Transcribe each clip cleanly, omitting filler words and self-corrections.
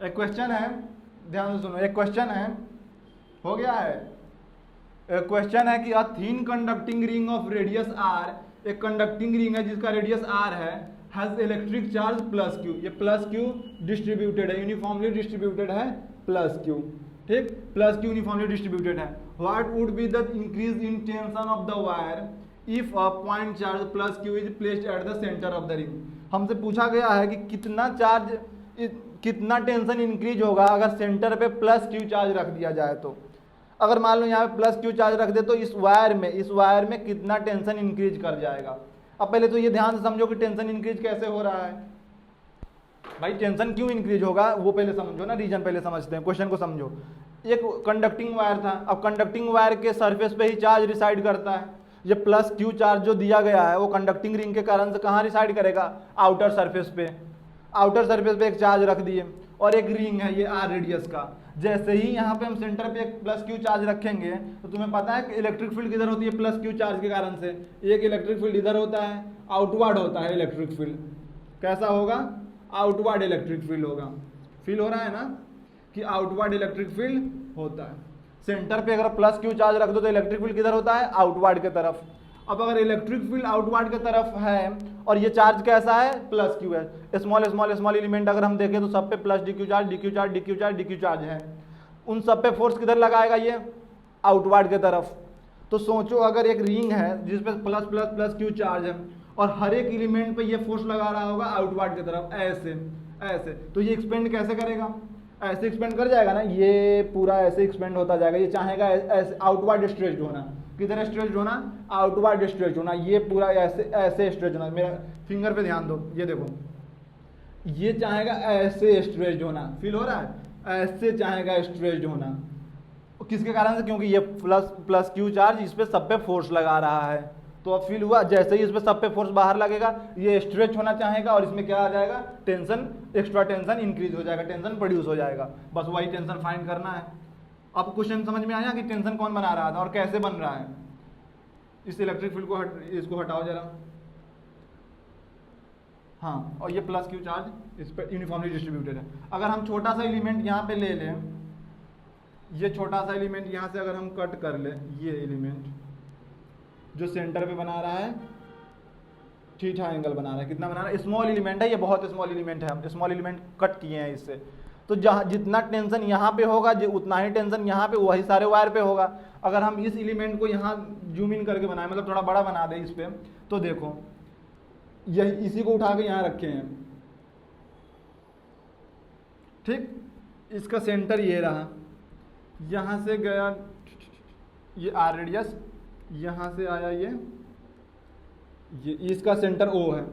एक क्वेश्चन है, ध्यान से सुनो, एक क्वेश्चन है, हो गया है। एक क्वेश्चन है कि a thin conducting ring of radius R, एक कंडक्टिंग रिंग है जिसका रेडियस आर है, has electric charge plus Q, ये प्लस क्यू डिस्ट्रीब्यूटेड है, यूनिफॉर्मली डिस्ट्रीब्यूटेड है प्लस क्यू, ठीक, प्लस क्यू यूनिफॉर्मली डिस्ट्रीब्यूटेड है। What would be the increase in tension of the wire if a point charge plus Q is placed at the center of the ring. हमसे पूछा गया है कि कितना charge, कितना tension increase होगा अगर सेंटर पे प्लस क्यू चार्ज रख दिया जाए। तो अगर मान लो यहाँ पे प्लस क्यू चार्ज रख दे तो इस वायर में कितना टेंशन इंक्रीज कर जाएगा। अब पहले तो ये ध्यान से समझो कि टेंशन इंक्रीज कैसे हो रहा है। भाई टेंशन क्यों इंक्रीज होगा वो पहले समझो ना, रीजन पहले समझते हैं, क्वेश्चन को समझो। एक कंडक्टिंग वायर था, अब कंडक्टिंग वायर के सरफेस पे ही चार्ज रिसाइड करता है। ये प्लस क्यू चार्ज जो दिया गया है वो कंडक्टिंग रिंग के कारण से कहाँ रिसाइड करेगा, आउटर सरफेस पे। आउटर सरफेस पे एक चार्ज रख दिए और एक रिंग है ये आर रेडियस का। जैसे ही यहाँ पे हम सेंटर पे एक प्लस क्यू चार्ज रखेंगे तो तुम्हें पता है कि इलेक्ट्रिक फील्ड किधर होती है, प्लस क्यू चार्ज के कारण से। एक इलेक्ट्रिक फील्ड इधर होता है, आउटवर्ड होता है इलेक्ट्रिक फील्ड। कैसा होगा, आउटवर्ड इलेक्ट्रिक फील्ड होगा। फील हो रहा है ना कि आउटवर्ड इलेक्ट्रिक फील्ड होता है। सेंटर पे अगर प्लस क्यू चार्ज रख दो तो इलेक्ट्रिक फील्ड किधर होता है, आउटवर्ड के तरफ। अब अगर इलेक्ट्रिक फील्ड आउटवर्ड के तरफ है और ये चार्ज कैसा है, प्लस क्यू है, स्मॉल स्मॉल स्मॉल एलिमेंट अगर हम देखें तो सब पे plus D Q charge D Q charge D Q charge D Q charge है। उन सब पे फोर्स किधर लगाएगा, ये आउटवर्ड के तरफ। तो सोचो अगर एक रिंग है जिसपे plus plus plus Q charge है और हर एक एलिमेंट पे ये फोर्स लगा रहा होगा आउटवर्ड की तरफ, ऐसे ऐसे, तो ये एक्सपेंड कैसे करेगा, ऐसे एक्सपेंड कर जाएगा ना, ये पूरा ऐसे एक्सपेंड होता जाएगा। ये चाहेगा ऐसे आउटवर्ड स्ट्रेच्ड होना, किधर स्ट्रेच्ड होना, आउटवर्ड स्ट्रेच होना, ये पूरा ऐसे ऐसे स्ट्रेच होना। मेरा फिंगर पे ध्यान दो, ये देखो, ये चाहेगा ऐसे स्ट्रेच्ड होना, फील हो रहा है, ऐसे चाहेगा स्ट्रेच्ड होना। किसके कारण से, क्योंकि ये प्लस क्यू चार्ज इस पे सब पे फोर्स लगा रहा है। तो अब फील हुआ, जैसे ही इस पे सब पे फोर्स बाहर लगेगा ये स्ट्रेच होना चाहेगा और इसमें क्या आ जाएगा, टेंशन, एक्स्ट्रा टेंशन इंक्रीज हो जाएगा, टेंशन प्रोड्यूस हो जाएगा। बस वही टेंशन फाइंड करना है। अब क्वेश्चन समझ में आया कि टेंशन कौन बना रहा था और कैसे बन रहा है। इस इलेक्ट्रिक फील्ड को इसको हटाओ जरा, हाँ, और ये प्लस क्यू चार्ज इस पर यूनिफॉर्मली डिस्ट्रीब्यूटेड है। अगर हम छोटा सा एलिमेंट यहाँ पे ले लें, ये छोटा सा एलिमेंट यहाँ से अगर हम कट कर ले, ये एलिमेंट जो सेंटर पे बना रहा है थीटा एंगल बना रहा है, कितना बना रहा है, स्मॉल एलिमेंट है, ये बहुत स्मॉल एलिमेंट है, हम स्मॉल एलिमेंट कट किए हैं इससे। तो जहाँ जितना टेंशन यहाँ पे होगा उतना ही टेंशन यहाँ पे, वही सारे वायर पे होगा। अगर हम इस एलिमेंट को यहाँ जूम इन करके बनाए, मतलब थोड़ा बड़ा बना दें इस पे, तो देखो यही, इसी को उठा के यहाँ रखे हैं, ठीक, इसका सेंटर ये रहा, यहाँ से गया ये आर रेडियस, यहाँ से आया ये इसका सेंटर ओ है,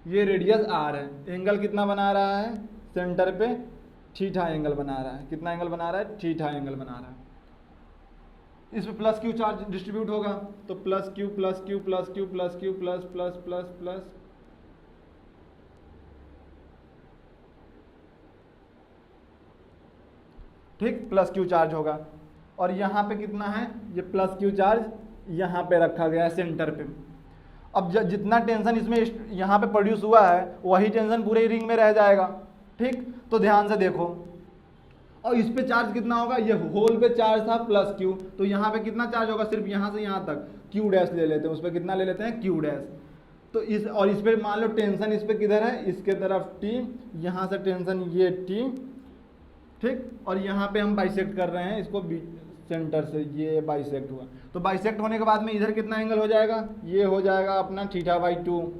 ये रेडियस आर है। एंगल कितना बना रहा है, सेंटर पे थीटा एंगल बना रहा है। कितना एंगल बना रहा है, थीटा एंगल बना रहा है। इस पे प्लस क्यू चार्ज डिस्ट्रीब्यूट होगा तो plus Q plus Q plus Q plus Q plus plus plus plus, ठीक, प्लस क्यू चार्ज होगा। और यहाँ पे कितना है, ये प्लस क्यू चार्ज यहाँ पे रखा गया है सेंटर पे। अब जितना टेंशन इसमें यहाँ पे प्रोड्यूस हुआ है वही टेंशन पूरे रिंग में रह जाएगा, ठीक। तो ध्यान से देखो, और इस पे चार्ज कितना होगा, ये होल पे चार्ज था प्लस क्यू, तो यहाँ पे कितना चार्ज होगा, सिर्फ यहाँ से यहाँ तक क्यू डैश ले लेते हैं, उस पर कितना ले लेते हैं, क्यू डैश। तो इस और इस पे मान लो टेंशन इस पे किधर है, इसके तरफ टी, यहाँ से टेंशन ये टी, ठीक। और यहाँ पे हम बाइसेक्ट कर रहे हैं इसको सेंटर से, ये बाइसेक्ट हुआ। तो बाइसेक्ट होने के बाद में इधर कितना एंगल हो जाएगा, ये हो जाएगा अपना θ/2,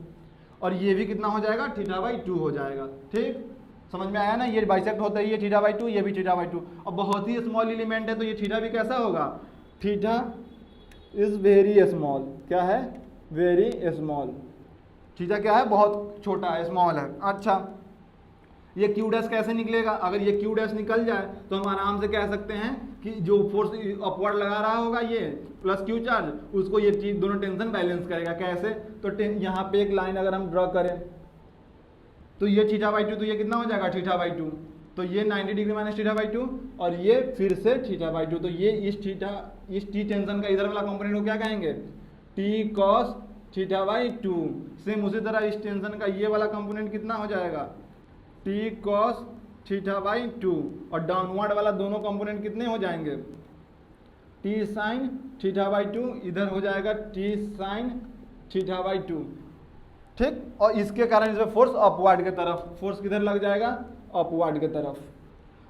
और ये भी कितना हो जाएगा, θ/2 हो जाएगा, ठीक। समझ में आया ना, ये बाइसेक्ट होता है, ये θ/2, ये भी θ/2। अब बहुत ही स्मॉल एलिमेंट है तो ये थीटा भी कैसा होगा, थीटा इज वेरी स्मॉल। क्या है, वेरी स्मॉल। थीटा क्या है, बहुत छोटा है, स्मॉल है। अच्छा, ये क्यू डैश कैसे निकलेगा, अगर ये क्यू डैश निकल जाए तो हम आराम से कह सकते हैं कि जो फोर्स अपवर्ड लगा रहा होगा ये प्लस क्यू चार्ज, उसको ये दोनों टेंशन बैलेंस करेगा। कैसे, तो यहाँ पे एक लाइन अगर हम ड्रॉ करें तो ये θ/2, तो ये कितना हो जाएगा, θ/2। तो ये 90 डिग्री माइनस θ/2 और ये फिर से θ/2। तो ये इस टी टेंशन का इधर वाला कंपोनेंट को क्या कहेंगे, टी कॉस θ/2। सेम उसी तरह इस टेंशन का ये वाला कंपोनेंट कितना हो जाएगा, टी कॉस थीटा बाई 2 और डाउनवर्ड वाला दोनों कंपोनेंट कितने हो जाएंगे, टी साइन थीटा बाई 2, इधर हो जाएगा टी साइन थीटा बाई 2, ठीक। और इसके कारण इसमें फोर्स अपवर्ड की तरफ, फोर्स किधर लग जाएगा, अपवर्ड की तरफ।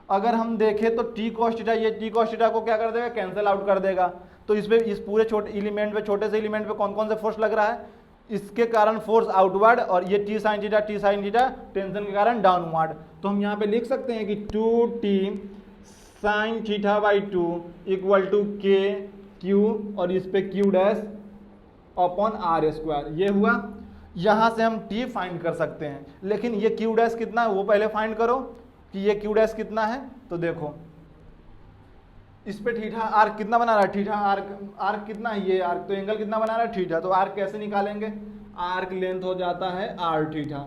अगर हम देखें तो टी कॉस थीटा, ये टी कॉस थीटा को क्या कर देगा, कैंसिल आउट कर देगा। तो इस पे, इस पूरे छोटे एलिमेंट पे, छोटे से एलिमेंट पे कौन कौन से फोर्स लग रहा है, इसके कारण फोर्स आउटवर्ड, और ये टी साइन थीटा टेंशन के कारण डाउनवर्ड। तो हम यहाँ पे लिख सकते हैं कि 2t sine theta by 2 equal to K Q, और इस पे Q dash upon R square, ये हुआ। यहाँ से हम t फाइंड कर सकते हैं, लेकिन ये क्यू डैश कितना है वो पहले फाइंड करो कि ये क्यू डैश कितना है। तो देखो इस पे थीटा आर्क कितना बना रहा है, थीटा आर्क कितना है, ये आर्क तो एंगल कितना बना रहा है, थीटा। तो आर्क कैसे निकालेंगे, आर्क लेंथ हो जाता है आर थीटा,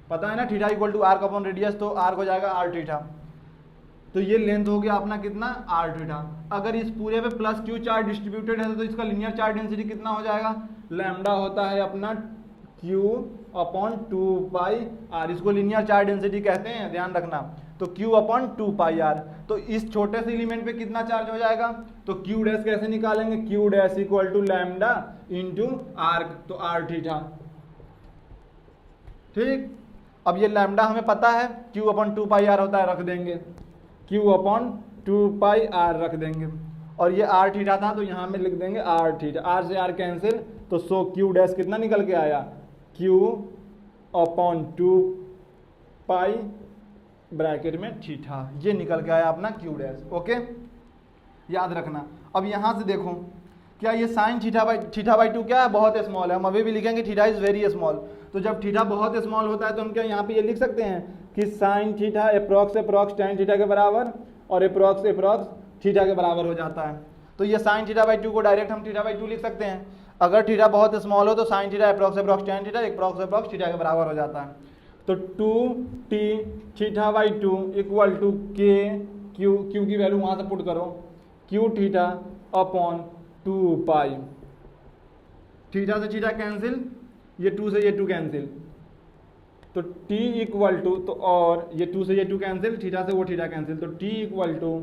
पता है ना, theta equal to arc upon radius, तो आर्क हो जाएगा आर थीटा। तो ये लेंथ हो गया अपना कितना, आर थीटा। अगर इस पूरे पे प्लस क्यू चार्ज डिस्ट्रीब्यूटेड है तो इसका लीनियर चार्ज डेंसिटी कितना हो जाएगा, लैम्डा होता है अपना क्यू अपॉन 2 पाई आर, इसको लीनियर चार्ज डेंसिटी कहते हैं, ध्यान रखना। तो Q अपॉन 2 पाई आर, तो इस छोटे से एलिमेंट पे कितना चार्ज हो जाएगा, तो Q डैश कैसे निकालेंगे, Q dash equal to lambda into arc, तो आर थीटा, ठीक। अब ये लैम्डा हमें पता है Q अपॉन 2 पाई आर होता है, रख देंगे Q अपॉन 2 पाई आर रख देंगे, और ये आर थीटा था तो यहाँ में लिख देंगे आर थीटा, आर से आर कैंसिल, तो सो Q डैश कितना निकल के आया, Q अपॉन 2 पाई ब्रैकेट में थीटा, ये निकल के आया अपना क्यू डैश, ओके, याद रखना। अब यहाँ से देखो क्या ये साइन थीटा बाई 2 क्या है, बहुत स्मॉल है, हम अभी भी लिखेंगे थीटा इज वेरी स्मॉल। तो जब थीटा बहुत स्मॉल होता है तो हम क्या यहाँ पे ये लिख सकते हैं कि sign theta approx tan theta के बराबर, और अप्रॉक्स थीटा के बराबर हो जाता है। तो ये साइन थीटा बाई 2 को डायरेक्ट हम थीटा बाई 2 लिख सकते हैं। अगर थीटा बहुत स्मॉल हो तो sine theta approx tan theta approx theta के बराबर हो जाता है। तो 2t theta by 2 equal to K Q की वैल्यू वहाँ से पुट करो, Q theta upon 2 pi, theta से थीटा कैंसिल, ये 2 से ये 2 कैंसिल, तो t इक्वल टू, तो और ये 2 से ये 2 कैंसिल, थीटा से वो थीटा कैंसिल, तो t equal to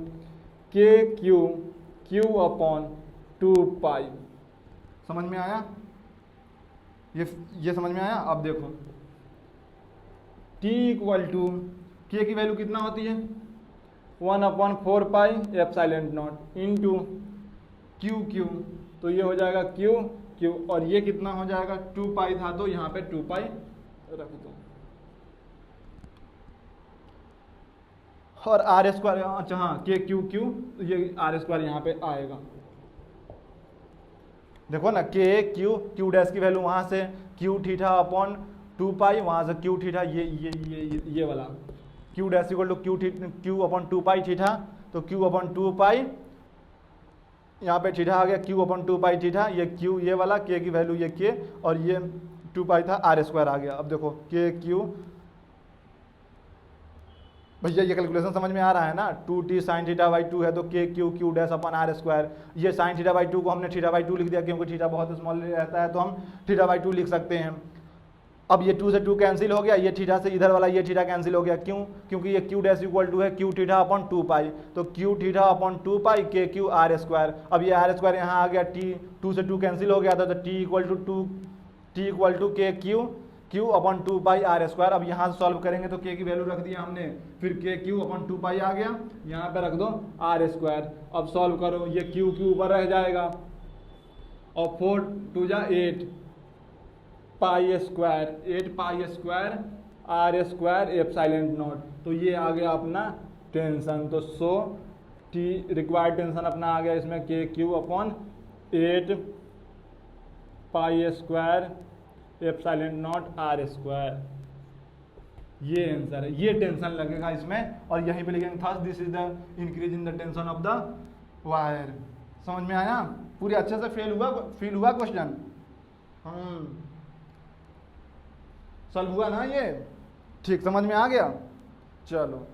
K Q upon 2 पाई। समझ में आया, ये समझ में आया। अब देखो t इक्वल टू के की वैल्यू कितना होती है, 1/4 pi epsilon not into Q, तो ये हो जाएगा क्यू, और ये कितना हो जाएगा 2 पाई था, तो यहाँ पे 2 पाई रख दो, और आर स्क्वायर, अच्छा हाँ के क्यू, ये आर स्क्वायर यहाँ पे आएगा। देखो ना के क्यू डैश की वैल्यू वहाँ से क्यू थीटा अपॉन 2 पाई, वहाँ से क्यू थीटा, ये वाला Q dash equal to Q upon 2 pi theta, तो क्यू अपॉन 2 पाई, यहाँ पे थीटा आ गया क्यू अपॉन 2 पाई थीटा, ये क्यू ये वाला, के की वैल्यू ये के, और ये 2 पाई था, आर स्क्वायर आ गया। अब देखो के क्यू, भैया ये कैलकुलेशन समझ में आ रहा है ना, 2t साइन थीटा बाई 2 है तो K Q dash upon R square, ये साइन थीटा बाई 2 को हमने थीटा बाई 2 लिख दिया क्योंकि थीटा बहुत स्मॉल रहता है, तो हम थीटा बाई 2 लिख सकते हैं। अब ये 2 से 2 कैंसिल हो गया, ये थीटा से इधर वाला ये थीटा कैंसिल हो गया, क्यों, क्योंकि ये क्यू डैश इक्वल टू है क्यू थीटा अपॉन 2 पाई, तो क्यू थीटा अपॉन 2 पाई के क्यू आर स्क्वायर। अब ये आर स्क्वायर यहाँ आ गया, टी 2 से 2 कैंसिल हो गया था, तो T equal to K Q upon 2 pi R square. अब यहाँ से सॉल्व करेंगे तो के की वैल्यू रख दिया हमने, फिर के क्यू अपॉन 2 पाई आ गया, यहाँ पे रख दो आर स्क्वायर। अब सॉल्व करो, ये क्यू ऊपर रह जाएगा, और 4 2 जा 8 pi square R square epsilon naught, तो ये आ गया अपना टेंशन। तो सो टी रिक्वायर्ड टेंशन अपना आ गया इसमें K Q upon 8 pi square epsilon naught R square, ये आंसर है। ये टेंशन लगेगा इसमें, और यहीं पे लिखेंगे thus this is the increase in the tension of the wire. समझ में आया, पूरी अच्छे से फील हुआ क्वेश्चन, सॉल्व हुआ ना ये, ठीक समझ में आ गया। चलो